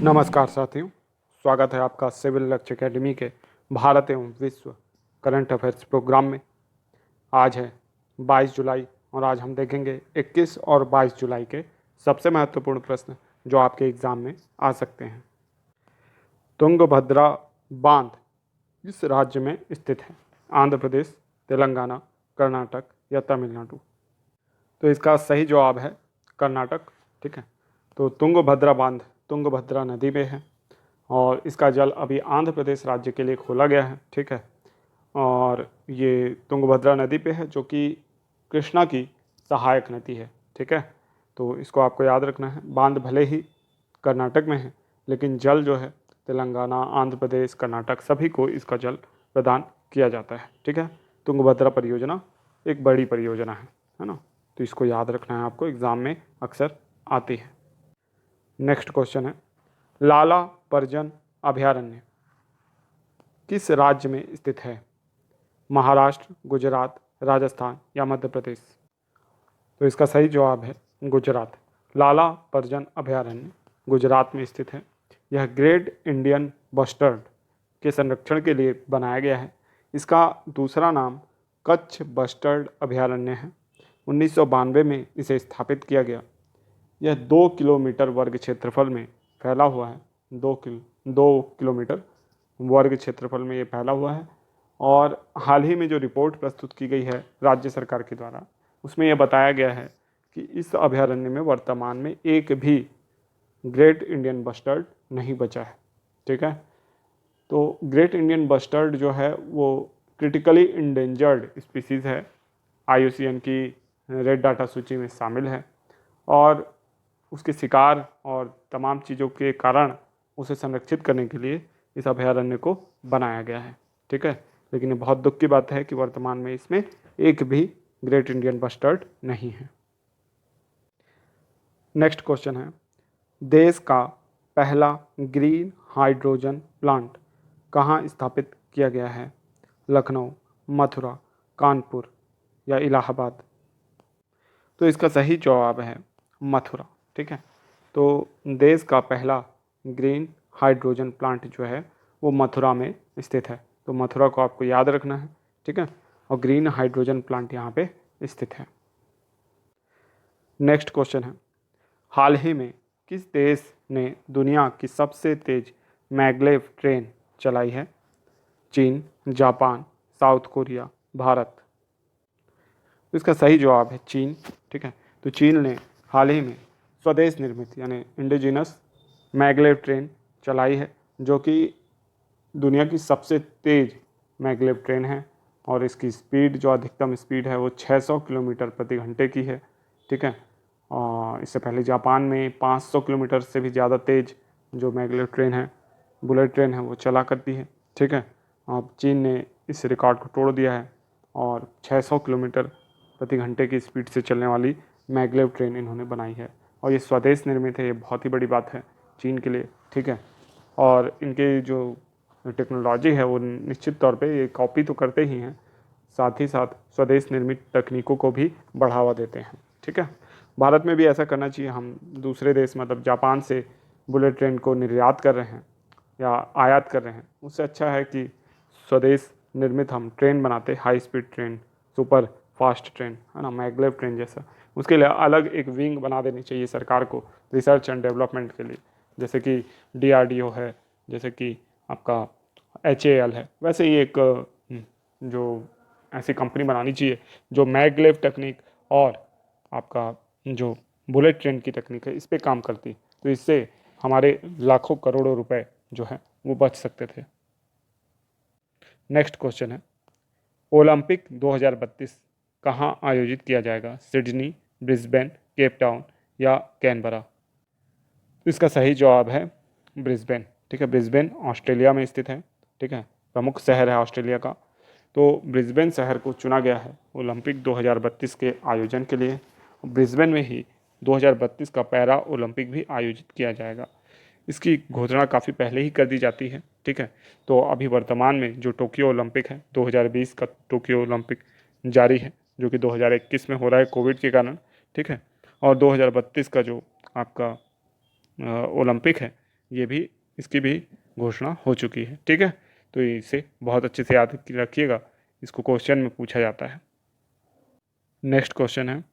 नमस्कार साथियों, स्वागत है आपका सिविल लक्ष्य एकेडमी के भारत एवं विश्व करंट अफेयर्स प्रोग्राम में। आज है 22 जुलाई और आज हम देखेंगे 21 और 22 जुलाई के सबसे महत्वपूर्ण प्रश्न जो आपके एग्ज़ाम में आ सकते हैं। तुंगभद्रा बांध किस राज्य में स्थित है? आंध्र प्रदेश, तेलंगाना, कर्नाटक या तमिलनाडु? तो इसका सही जवाब है कर्नाटक। ठीक है, तो तुंगभद्रा बांध तुंगभद्रा नदी में है और इसका जल अभी आंध्र प्रदेश राज्य के लिए खोला गया है। ठीक है, और ये तुंगभद्रा नदी पे है जो कि कृष्णा की सहायक नदी है। ठीक है, तो इसको आपको याद रखना है। बांध भले ही कर्नाटक में है लेकिन जल जो है तेलंगाना, आंध्र प्रदेश, कर्नाटक सभी को इसका जल प्रदान किया जाता है। ठीक है, तुंगभद्रा परियोजना एक बड़ी परियोजना है ना, तो इसको याद रखना है, आपको एग्ज़ाम में अक्सर आती है। नेक्स्ट क्वेश्चन है, लाला परजन अभयारण्य किस राज्य में स्थित है? महाराष्ट्र, गुजरात, राजस्थान या मध्य प्रदेश? तो इसका सही जवाब है गुजरात। लाला परजन अभयारण्य गुजरात में स्थित है। यह ग्रेट इंडियन बस्टर्ड के संरक्षण के लिए बनाया गया है। इसका दूसरा नाम कच्छ बस्टर्ड अभयारण्य है। 1992 में इसे स्थापित किया गया। यह 2 किलोमीटर वर्ग क्षेत्रफल में फैला हुआ है। 2 किलोमीटर वर्ग क्षेत्रफल में ये फैला हुआ है और हाल ही में जो रिपोर्ट प्रस्तुत की गई है राज्य सरकार के द्वारा, उसमें यह बताया गया है कि इस अभयारण्य में वर्तमान में एक भी ग्रेट इंडियन बस्टर्ड नहीं बचा है। ठीक है, तो ग्रेट इंडियन बस्टर्ड जो है वो क्रिटिकली इंडेंजर्ड स्पीसीज़ है, IUCN की रेड डाटा सूची में शामिल है और उसके शिकार और तमाम चीज़ों के कारण उसे संरक्षित करने के लिए इस अभयारण्य को बनाया गया है। ठीक है, लेकिन ये बहुत दुख की बात है कि वर्तमान में इसमें एक भी ग्रेट इंडियन बस्टर्ड नहीं है। नेक्स्ट क्वेश्चन है, देश का पहला ग्रीन हाइड्रोजन प्लांट कहाँ स्थापित किया गया है? लखनऊ, मथुरा, कानपुर या इलाहाबाद? तो इसका सही जवाब है मथुरा। ठीक है, तो देश का पहला ग्रीन हाइड्रोजन प्लांट जो है वो मथुरा में स्थित है, तो मथुरा को आपको याद रखना है। ठीक है, और ग्रीन हाइड्रोजन प्लांट यहाँ पे स्थित है। नेक्स्ट क्वेश्चन है, हाल ही में किस देश ने दुनिया की सबसे तेज मैग्लेव ट्रेन चलाई है? चीन, जापान, साउथ कोरिया, भारत? तो इसका सही जवाब है चीन। ठीक है, तो चीन ने हाल ही में स्वदेश निर्मित यानी इंडिजिनस मैग्लेव ट्रेन चलाई है जो कि दुनिया की सबसे तेज़ मैग्लेव ट्रेन है और इसकी स्पीड जो अधिकतम स्पीड है वो 600 किलोमीटर प्रति घंटे की है। ठीक है, और इससे पहले जापान में 500 किलोमीटर से भी ज़्यादा तेज़ जो मैग्लेव ट्रेन है, बुलेट ट्रेन है, वो चला करती है। ठीक है, अब चीन ने इस रिकॉर्ड को तोड़ दिया है और 600 किलोमीटर प्रति घंटे की स्पीड से चलने वाली मैग्लेव ट्रेन इन्होंने बनाई है और ये स्वदेश निर्मित है। ये बहुत ही बड़ी बात है चीन के लिए। ठीक है, और इनके जो टेक्नोलॉजी है वो निश्चित तौर पे ये कॉपी तो करते ही हैं, साथ ही साथ स्वदेश निर्मित तकनीकों को भी बढ़ावा देते हैं। ठीक है, भारत में भी ऐसा करना चाहिए। हम दूसरे देश मतलब जापान से बुलेट ट्रेन को निर्यात कर रहे हैं या आयात कर रहे हैं, उससे अच्छा है कि स्वदेश निर्मित हम ट्रेन बनाते, high speed train, super fast train, है ना, मैग्लेव ट्रेन जैसा। उसके लिए अलग एक विंग बना देनी चाहिए सरकार को रिसर्च एंड डेवलपमेंट के लिए, जैसे कि DRDO है, जैसे कि आपका HAL है। वैसे ही एक जो ऐसी कंपनी बनानी चाहिए जो मैग्लेव टेक्निक और आपका जो बुलेट ट्रेन की तकनीक है इस पर काम करती, तो इससे हमारे लाखों करोड़ों रुपए जो है वो बच सकते थे। नेक्स्ट क्वेश्चन है, ओलंपिक 2032 कहाँ आयोजित किया जाएगा? सिडनी, ब्रिस्बेन, केप टाउन या कैनबरा? तो इसका सही जवाब है ब्रिस्बेन। ठीक है, ब्रिस्बेन ऑस्ट्रेलिया में स्थित है। ठीक है, प्रमुख शहर है ऑस्ट्रेलिया का, तो ब्रिस्बेन शहर को चुना गया है ओलंपिक 2032 के आयोजन के लिए। ब्रिस्बेन में ही 2032 का पैरा ओलंपिक भी आयोजित किया जाएगा। इसकी घोषणा काफ़ी पहले ही कर दी जाती है। ठीक है, तो अभी वर्तमान में जो टोक्यो ओलंपिक है 2020 का टोक्यो ओलंपिक जारी है जो कि 2021 में हो रहा है कोविड के कारण। ठीक है, और 2032 का जो आपका ओलंपिक है ये भी इसकी भी घोषणा हो चुकी है। ठीक है, तो इसे बहुत अच्छे से याद रखिएगा, इसको क्वेश्चन में पूछा जाता है। नेक्स्ट क्वेश्चन है,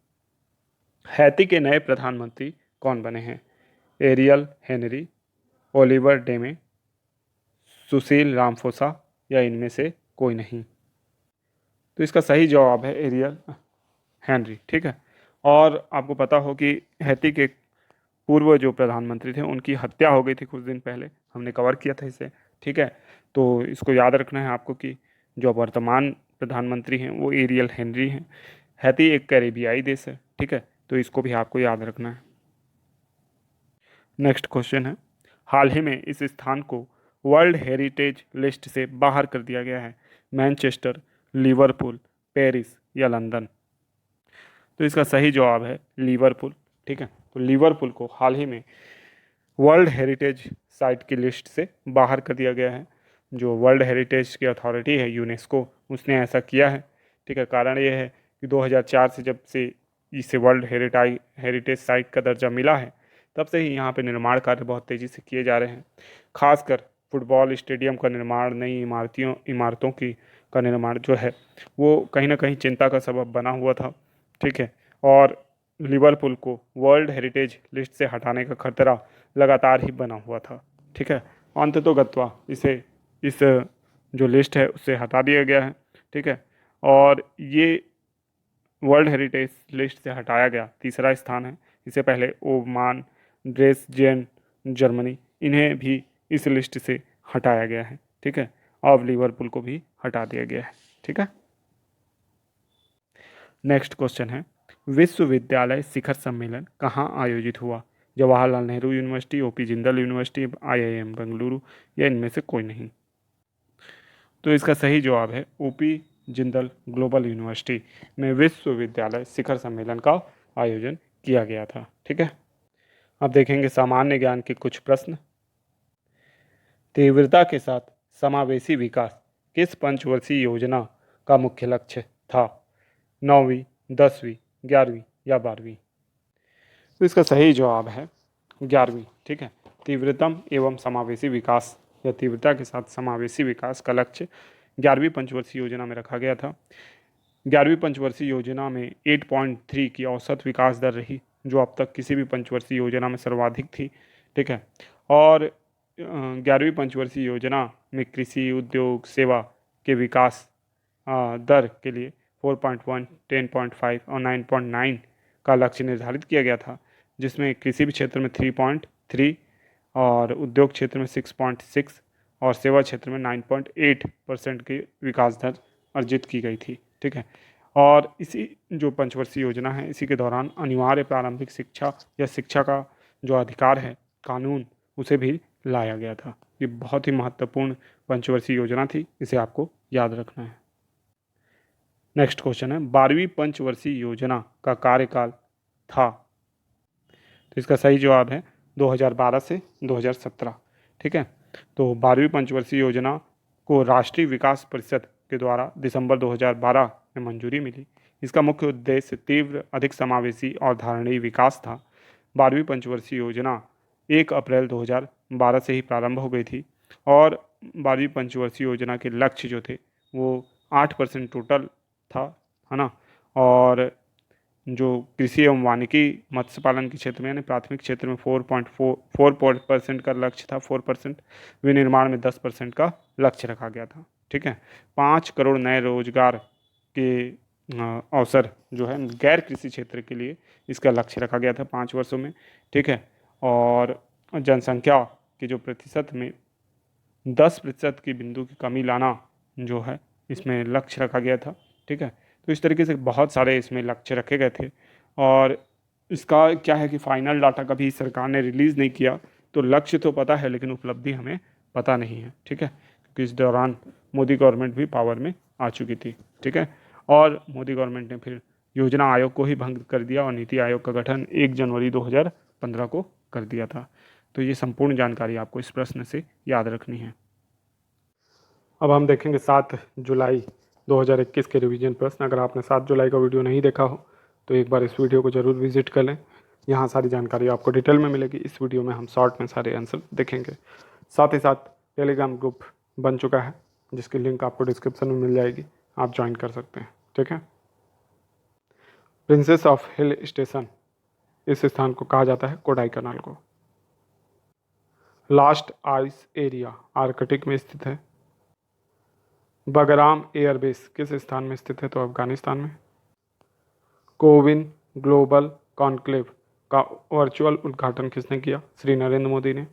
हैती के नए प्रधानमंत्री कौन बने हैं? एरियल हेनरी, ओलिवर डेमे, सुशील रामफोसा या इनमें से कोई नहीं? तो इसका सही जवाब है एरियल हेनरी। ठीक है, और आपको पता हो कि हैती के पूर्व जो प्रधानमंत्री थे उनकी हत्या हो गई थी कुछ दिन पहले, हमने कवर किया था इसे। ठीक है, तो इसको याद रखना है आपको कि जो वर्तमान प्रधानमंत्री हैं वो एरियल हेनरी हैं। हैती एक कैरेबियाई देश है। ठीक है, तो इसको भी आपको याद रखना है। नेक्स्ट क्वेश्चन है, हाल ही में इस स्थान को वर्ल्ड हेरिटेज लिस्ट से बाहर कर दिया गया है। मैनचेस्टर, लिवरपूल, पेरिस या लंदन? तो इसका सही जवाब है लिवरपूल। ठीक है, तो लिवरपूल को हाल ही में वर्ल्ड हेरिटेज साइट की लिस्ट से बाहर कर दिया गया है। जो वर्ल्ड हेरिटेज की अथॉरिटी है यूनेस्को, उसने ऐसा किया है। ठीक है, कारण ये है कि 2004 से जब से इसे वर्ल्ड हेरिटेज साइट का दर्जा मिला है, तब से ही यहाँ पे निर्माण कार्य बहुत तेज़ी से किए जा रहे हैं। खासकर फुटबॉल स्टेडियम का निर्माण, नई इमारतों की का निर्माण जो है वो कहीं ना कहीं चिंता का सबब बना हुआ था। ठीक है, और लिवरपूल को वर्ल्ड हेरिटेज लिस्ट से हटाने का खतरा लगातार ही बना हुआ था। ठीक है, अंततोगत्वा इसे इस जो लिस्ट है उससे हटा दिया गया है। ठीक है, और ये वर्ल्ड हेरिटेज लिस्ट से हटाया गया तीसरा स्थान है। इससे पहले ओमान, ड्रेसडेन, जर्मनी, इन्हें भी इस लिस्ट से हटाया गया है। ठीक है, अब लिवरपूल को भी हटा दिया गया है। ठीक है, नेक्स्ट क्वेश्चन है, विश्वविद्यालय शिखर सम्मेलन कहाँ आयोजित हुआ? Jawaharlal Nehru university, OP Jindal university, IIM Bengaluru या इनमें से कोई नहीं? तो इसका सही जवाब है ओपी जिंदल ग्लोबल यूनिवर्सिटी में विश्वविद्यालय शिखर सम्मेलन का आयोजन किया गया था। ठीक है, अब देखेंगे सामान्य ज्ञान के कुछ प्रश्न। तीव्रता के साथ समावेशी विकास किस पंचवर्षीय योजना का मुख्य लक्ष्य था? 9वीं, 10वीं, 11वीं या 12वीं? तो इसका सही जवाब है 11वीं। ठीक है, तीव्रतम एवं समावेशी विकास या तीव्रता के साथ समावेशी विकास का लक्ष्य 11वीं पंचवर्षीय योजना में रखा गया था। 11वीं पंचवर्षीय योजना में 8.3 की औसत विकास दर रही, जो अब तक किसी भी पंचवर्षीय योजना में सर्वाधिक थी। ठीक है, और 11वीं पंचवर्षीय योजना में कृषि, उद्योग, सेवा के विकास दर के लिए 4.1, 10.5 और 9.9 का लक्ष्य निर्धारित किया गया था, जिसमें कृषि क्षेत्र में 3.3 और उद्योग क्षेत्र में 6.6 और सेवा क्षेत्र में 9.8% की विकास दर अर्जित की गई थी। ठीक है, और इसी जो पंचवर्षीय योजना है, इसी के दौरान अनिवार्य प्रारंभिक शिक्षा या शिक्षा का जो अधिकार है, कानून, उसे भी लाया गया था। ये बहुत ही महत्वपूर्ण पंचवर्षीय योजना थी, इसे आपको याद रखना है। नेक्स्ट क्वेश्चन है, 12वीं पंचवर्षीय योजना का कार्यकाल था? तो इसका सही जवाब है 2012 से 2017। ठीक है, तो 12वीं पंचवर्षीय योजना को राष्ट्रीय विकास परिषद के द्वारा दिसंबर 2012 में मंजूरी मिली। इसका मुख्य उद्देश्य तीव्र, अधिक समावेशी और धारणीय विकास था। 12वीं पंचवर्षीय योजना 1 अप्रैल 2012 से ही प्रारंभ हो गई थी, और 12वीं पंचवर्षीय योजना के लक्ष्य जो थे वो 8% टोटल था, है ना। और जो कृषि एवं वानिकी मत्स्य पालन के क्षेत्र में यानी प्राथमिक क्षेत्र में 4% का लक्ष्य था, 4%। विनिर्माण में 10% का लक्ष्य रखा गया था। ठीक है, 5 करोड़ नए रोजगार के अवसर जो है गैर कृषि क्षेत्र के लिए इसका लक्ष्य रखा गया था 5 वर्षों में। ठीक है, और जनसंख्या के जो प्रतिशत में 10% की बिंदु की कमी लाना जो है इसमें लक्ष्य रखा गया था। ठीक है, तो इस तरीके से बहुत सारे इसमें लक्ष्य रखे गए थे, और इसका क्या है कि फाइनल डाटा कभी सरकार ने रिलीज़ नहीं किया, तो लक्ष्य तो पता है लेकिन उपलब्धि हमें पता नहीं है। ठीक है, क्योंकि इस दौरान मोदी गवर्नमेंट भी पावर में आ चुकी थी। ठीक है, और मोदी गवर्नमेंट ने फिर योजना आयोग को ही भंग कर दिया और नीति आयोग का गठन 1 जनवरी 2015 को कर दिया था। तो ये संपूर्ण जानकारी आपको इस प्रश्न से याद रखनी है। अब हम देखेंगे 7 जुलाई 2021 के रिवीजन प्रश्न। अगर आपने 7 जुलाई का वीडियो नहीं देखा हो तो एक बार इस वीडियो को ज़रूर विजिट कर लें। यहाँ सारी जानकारी आपको डिटेल में मिलेगी। इस वीडियो में हम शॉर्ट में सारे आंसर देखेंगे। साथ ही साथ टेलीग्राम ग्रुप बन चुका है जिसकी लिंक आपको डिस्क्रिप्शन में मिल जाएगी, आप ज्वाइन कर सकते हैं। ठीक है। प्रिंसेस ऑफ हिल स्टेशन, इस स्थान को कहा जाता है कोडाईकनाल को। लास्ट आइस एरिया आर्कटिक में स्थित है। बगराम एयरबेस किस स्थान में स्थित है? तो अफगानिस्तान में। कोविन ग्लोबल कॉन्क्लेव का वर्चुअल उद्घाटन किसने किया? श्री नरेंद्र मोदी ने।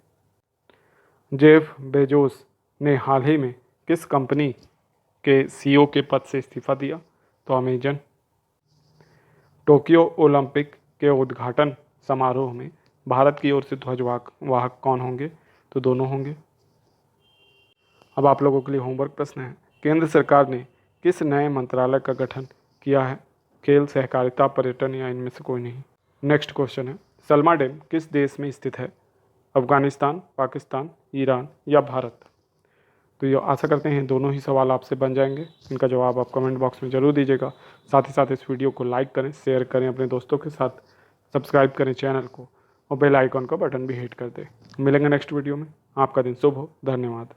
जेफ बेजोस ने हाल ही में किस कंपनी के सीईओ के पद से इस्तीफा दिया? तो अमेजन। टोक्यो ओलंपिक के उद्घाटन समारोह में भारत की ओर से ध्वजवाहक कौन होंगे? तो दोनों होंगे। अब आप लोगों के लिए होमवर्क प्रश्न है। केंद्र सरकार ने किस नए मंत्रालय का गठन किया है? खेल, सहकारिता, पर्यटन या इनमें से कोई नहीं। नेक्स्ट क्वेश्चन है, सलमा डैम किस देश में स्थित है? अफगानिस्तान, पाकिस्तान, ईरान या भारत? तो ये आशा करते हैं दोनों ही सवाल आपसे बन जाएंगे। इनका जवाब आप कमेंट बॉक्स में ज़रूर दीजिएगा। साथ ही साथ इस वीडियो को लाइक करें, शेयर करें अपने दोस्तों के साथ, सब्सक्राइब करें चैनल को और बेल आइकॉन का बटन भी हिट कर दें। मिलेंगे नेक्स्ट वीडियो में। आपका दिन शुभ हो। धन्यवाद।